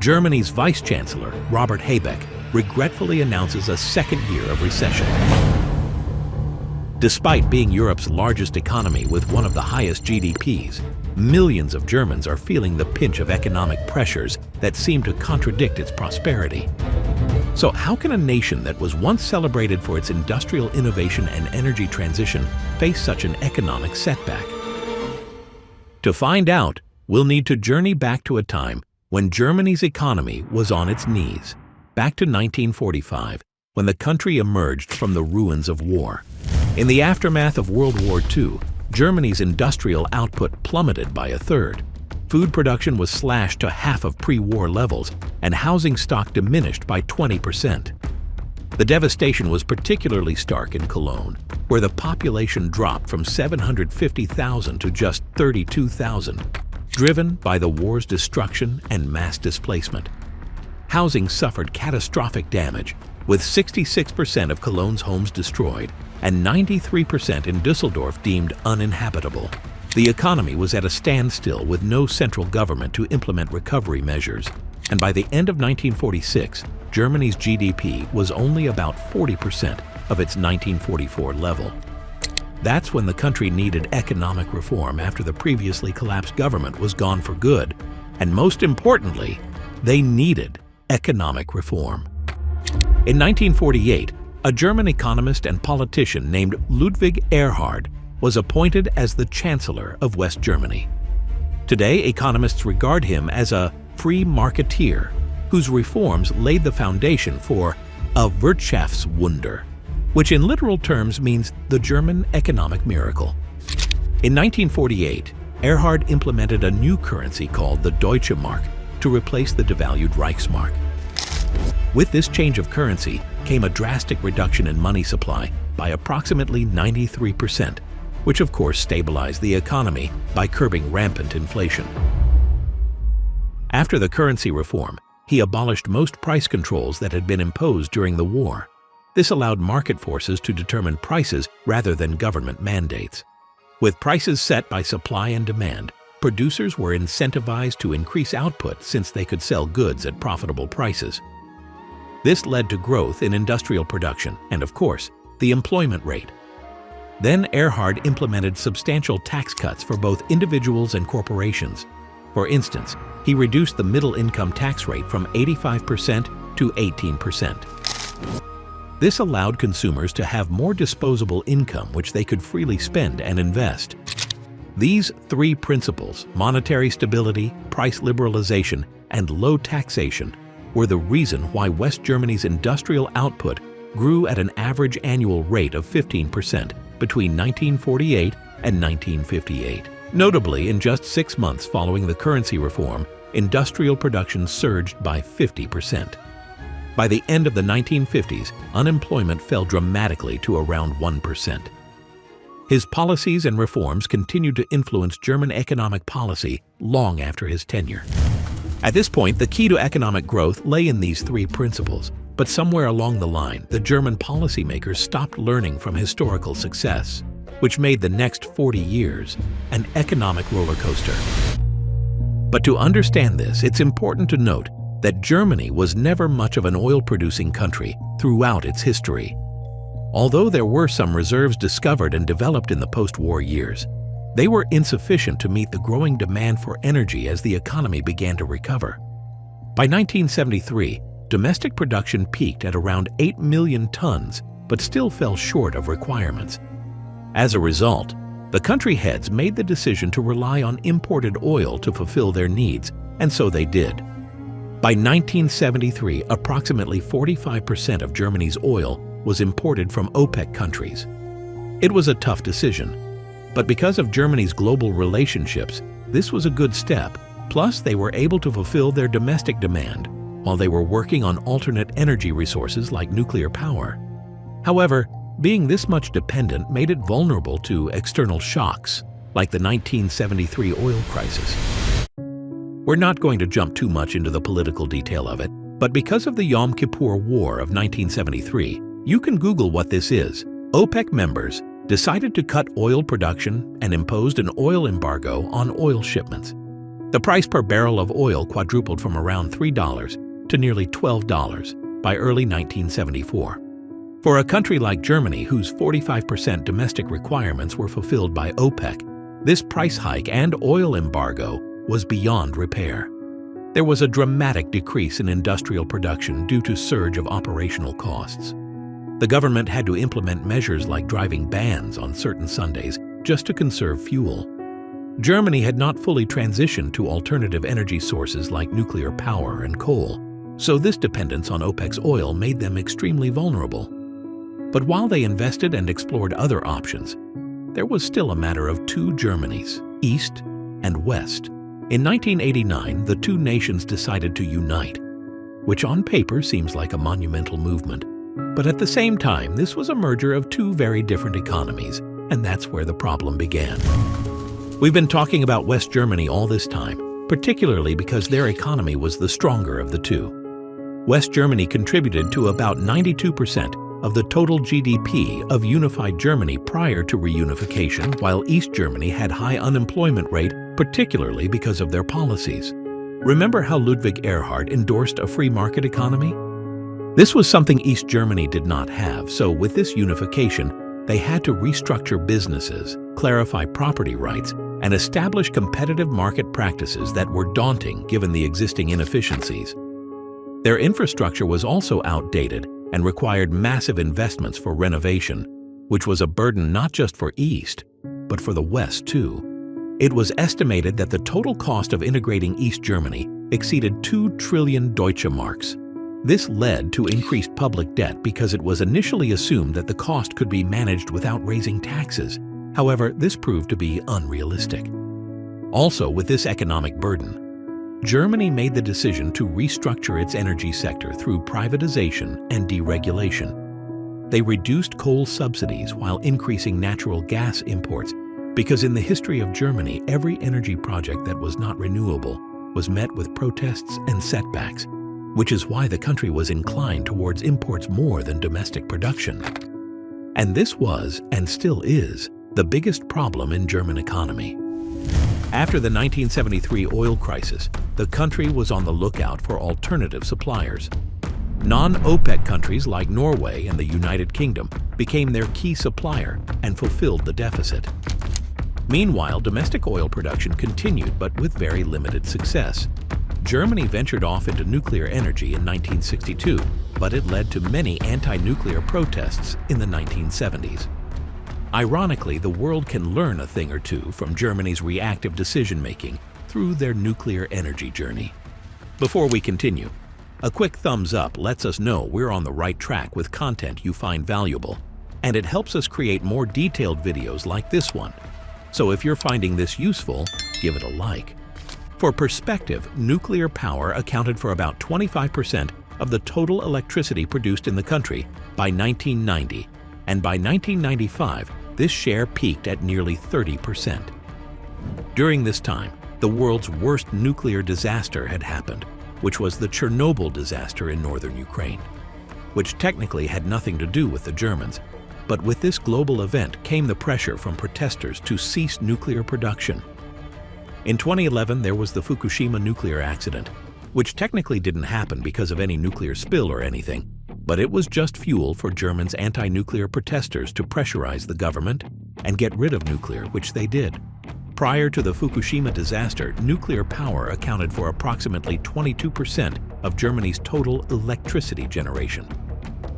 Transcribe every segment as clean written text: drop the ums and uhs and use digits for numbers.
Germany's Vice-Chancellor, Robert Habeck, regretfully announces a second year of recession. Despite being Europe's largest economy with one of the highest GDPs, millions of Germans are feeling the pinch of economic pressures that seem to contradict its prosperity. So how can a nation that was once celebrated for its industrial innovation and energy transition face such an economic setback? To find out, we'll need to journey back to a time when Germany's economy was on its knees, back to 1945, when the country emerged from the ruins of war. In the aftermath of World War II, Germany's industrial output plummeted by a third. Food production was slashed to half of pre-war levels, and housing stock diminished by 20%. The devastation was particularly stark in Cologne, where the population dropped from 750,000 to just 32,000, driven by the war's destruction and mass displacement. Housing suffered catastrophic damage, with 66% of Cologne's homes destroyed and 93% in Düsseldorf deemed uninhabitable. The economy was at a standstill with no central government to implement recovery measures, and by the end of 1946, Germany's GDP was only about 40% of its 1944 level. That's when the country needed economic reform after the previously collapsed government was gone for good, and most importantly, they needed economic reform. In 1948, a German economist and politician named Ludwig Erhard was appointed as the Chancellor of West Germany. Today, economists regard him as a free marketeer whose reforms laid the foundation for a Wirtschaftswunder, which in literal terms means the German economic miracle. In 1948, Erhard implemented a new currency called the Deutsche Mark to replace the devalued Reichsmark. With this change of currency came a drastic reduction in money supply by approximately 93%, which of course stabilized the economy by curbing rampant inflation. After the currency reform, he abolished most price controls that had been imposed during the war. This allowed market forces to determine prices rather than government mandates. With prices set by supply and demand, producers were incentivized to increase output since they could sell goods at profitable prices. This led to growth in industrial production and, of course, the employment rate. Then Erhard implemented substantial tax cuts for both individuals and corporations. For instance, he reduced the middle income tax rate from 85% to 18%. This allowed consumers to have more disposable income which they could freely spend and invest. These three principles, monetary stability, price liberalization, and low taxation, were the reason why West Germany's industrial output grew at an average annual rate of 15% between 1948 and 1958. Notably, in just 6 months following the currency reform, industrial production surged by 50%. By the end of the 1950s, unemployment fell dramatically to around 1%. His policies and reforms continued to influence German economic policy long after his tenure. At this point, the key to economic growth lay in these three principles, but somewhere along the line, the German policymakers stopped learning from historical success, which made the next 40 years an economic roller coaster. But to understand this, it's important to note that Germany was never much of an oil-producing country throughout its history. Although there were some reserves discovered and developed in the post-war years, they were insufficient to meet the growing demand for energy as the economy began to recover. By 1973, domestic production peaked at around 8 million tons, but still fell short of requirements. As a result, the country heads made the decision to rely on imported oil to fulfill their needs, and so they did. By 1973, approximately 45% of Germany's oil was imported from OPEC countries. It was a tough decision, but because of Germany's global relationships, this was a good step. Plus, they were able to fulfill their domestic demand while they were working on alternate energy resources like nuclear power. However, being this much dependent made it vulnerable to external shocks, like the 1973 oil crisis. We're not going to jump too much into the political detail of it, but because of the Yom Kippur War of 1973, you can Google what this is. OPEC members decided to cut oil production and imposed an oil embargo on oil shipments. The price per barrel of oil quadrupled from around $3 to nearly $12 by early 1974. For a country like Germany, whose 45% domestic requirements were fulfilled by OPEC, this price hike and oil embargo was beyond repair. There was a dramatic decrease in industrial production due to surge of operational costs. The government had to implement measures like driving bans on certain Sundays just to conserve fuel. Germany had not fully transitioned to alternative energy sources like nuclear power and coal, so this dependence on OPEC's oil made them extremely vulnerable. But while they invested and explored other options, there was still a matter of two Germanys, East and West. In 1989, the two nations decided to unite, which on paper seems like a monumental movement. But at the same time, this was a merger of two very different economies, and that's where the problem began. We've been talking about West Germany all this time, particularly because their economy was the stronger of the two. West Germany contributed to about 92% of the total GDP of unified Germany prior to reunification, while East Germany had high unemployment rate, particularly because of their policies. Remember how Ludwig Erhard endorsed a free market economy? This was something East Germany did not have, so with this unification, they had to restructure businesses, clarify property rights, and establish competitive market practices that were daunting given the existing inefficiencies. Their infrastructure was also outdated and required massive investments for renovation, which was a burden not just for East, but for the West too. It was estimated that the total cost of integrating East Germany exceeded 2 trillion Deutsche Marks. This led to increased public debt because it was initially assumed that the cost could be managed without raising taxes. However, this proved to be unrealistic. Also, with this economic burden, Germany made the decision to restructure its energy sector through privatization and deregulation. They reduced coal subsidies while increasing natural gas imports, because in the history of Germany, every energy project that was not renewable was met with protests and setbacks, which is why the country was inclined towards imports more than domestic production. And this was, and still is, the biggest problem in German economy. After the 1973 oil crisis, the country was on the lookout for alternative suppliers. Non-OPEC countries like Norway and the United Kingdom became their key supplier and fulfilled the deficit. Meanwhile, domestic oil production continued, but with very limited success. Germany ventured off into nuclear energy in 1962, but it led to many anti-nuclear protests in the 1970s. Ironically, the world can learn a thing or two from Germany's reactive decision-making through their nuclear energy journey. Before we continue, a quick thumbs up lets us know we're on the right track with content you find valuable, and it helps us create more detailed videos like this one. So if you're finding this useful, give it a like. For perspective, nuclear power accounted for about 25% of the total electricity produced in the country by 1990, and by 1995, this share peaked at nearly 30%. During this time, the world's worst nuclear disaster had happened, which was the Chernobyl disaster in northern Ukraine, which technically had nothing to do with the Germans. But with this global event came the pressure from protesters to cease nuclear production. In 2011, there was the Fukushima nuclear accident, which technically didn't happen because of any nuclear spill or anything, but it was just fuel for Germans' anti-nuclear protesters to pressurize the government and get rid of nuclear, which they did. Prior to the Fukushima disaster, nuclear power accounted for approximately 22% of Germany's total electricity generation.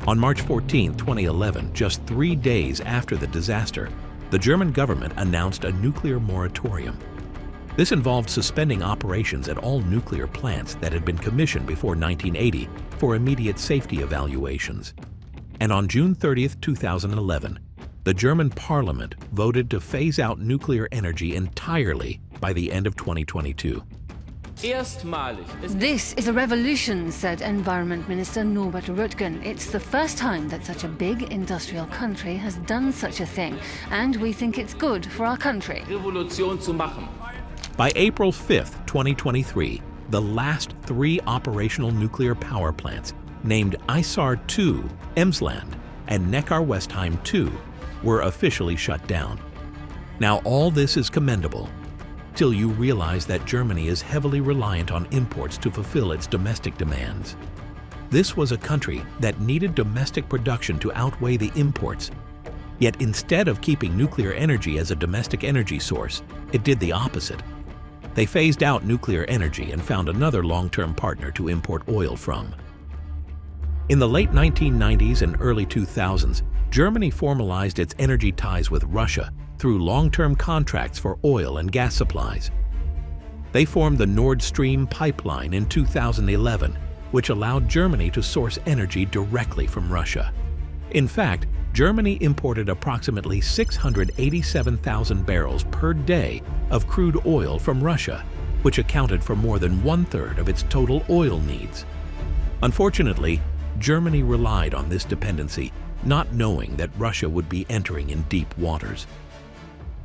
On March 14, 2011, just 3 days after the disaster, the German government announced a nuclear moratorium. This involved suspending operations at all nuclear plants that had been commissioned before 1980 for immediate safety evaluations. And on June 30, 2011, the German parliament voted to phase out nuclear energy entirely by the end of 2022. This is a revolution, said Environment Minister Norbert Röttgen. It's the first time that such a big industrial country has done such a thing, and we think it's good for our country. By April 5, 2023, the last 3 operational nuclear power plants, named Isar 2, Emsland, and Neckar-Westheim 2, were officially shut down. Now, all this is commendable, till you realize that Germany is heavily reliant on imports to fulfill its domestic demands. This was a country that needed domestic production to outweigh the imports. Yet instead of keeping nuclear energy as a domestic energy source, it did the opposite. They phased out nuclear energy and found another long-term partner to import oil from. In the late 1990s and early 2000s, Germany formalized its energy ties with Russia through long-term contracts for oil and gas supplies. They formed the Nord Stream pipeline in 2011, which allowed Germany to source energy directly from Russia. In fact, Germany imported approximately 687,000 barrels per day of crude oil from Russia, which accounted for more than one-third of its total oil needs. Unfortunately, Germany relied on this dependency, not knowing that Russia would be entering in deep waters.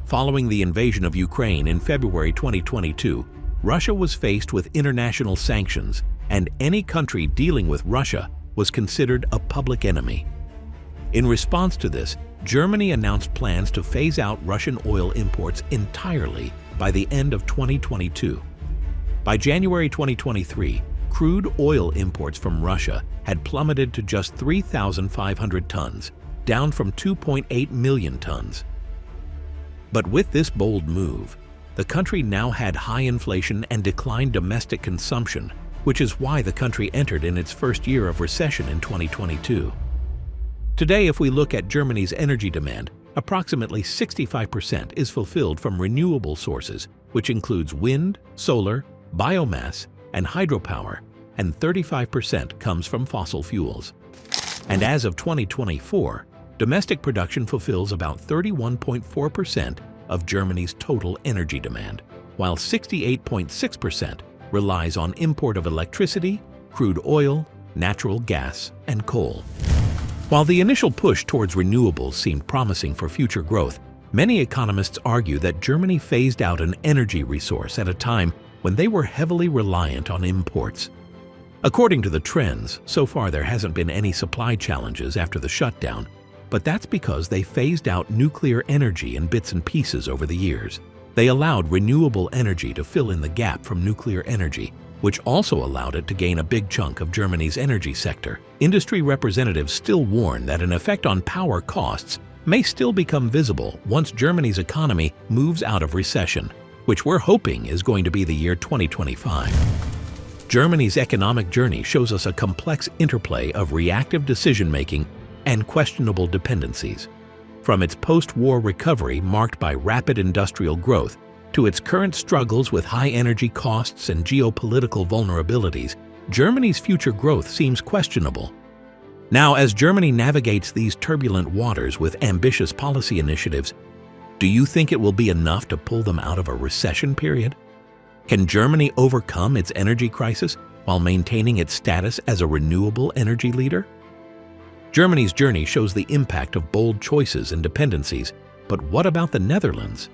Following the invasion of Ukraine in February 2022, Russia was faced with international sanctions, and any country dealing with Russia was considered a public enemy. In response to this, Germany announced plans to phase out Russian oil imports entirely by the end of 2022. By January 2023, crude oil imports from Russia had plummeted to just 3,500 tons, down from 2.8 million tons. But with this bold move, the country now had high inflation and declined domestic consumption, which is why the country entered in its first year of recession in 2022. Today, if we look at Germany's energy demand, approximately 65% is fulfilled from renewable sources, which includes wind, solar, biomass, and hydropower, and 35% comes from fossil fuels. And as of 2024, domestic production fulfills about 31.4% of Germany's total energy demand, while 68.6% relies on import of electricity, crude oil, natural gas, and coal. While the initial push towards renewables seemed promising for future growth, many economists argue that Germany phased out an energy resource at a time when they were heavily reliant on imports. According to the trends, so far there hasn't been any supply challenges after the shutdown, but that's because they phased out nuclear energy in bits and pieces over the years. They allowed renewable energy to fill in the gap from nuclear energy, which also allowed it to gain a big chunk of Germany's energy sector. Industry representatives still warn that an effect on power costs may still become visible once Germany's economy moves out of recession, which we're hoping is going to be the year 2025. Germany's economic journey shows us a complex interplay of reactive decision-making and questionable dependencies. From its post-war recovery marked by rapid industrial growth to its current struggles with high energy costs and geopolitical vulnerabilities, Germany's future growth seems questionable. Now, as Germany navigates these turbulent waters with ambitious policy initiatives, do you think it will be enough to pull them out of a recession period? Can Germany overcome its energy crisis while maintaining its status as a renewable energy leader? Germany's journey shows the impact of bold choices and dependencies, but what about the Netherlands?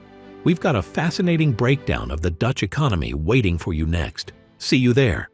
We've got a fascinating breakdown of the Dutch economy waiting for you next. See you there.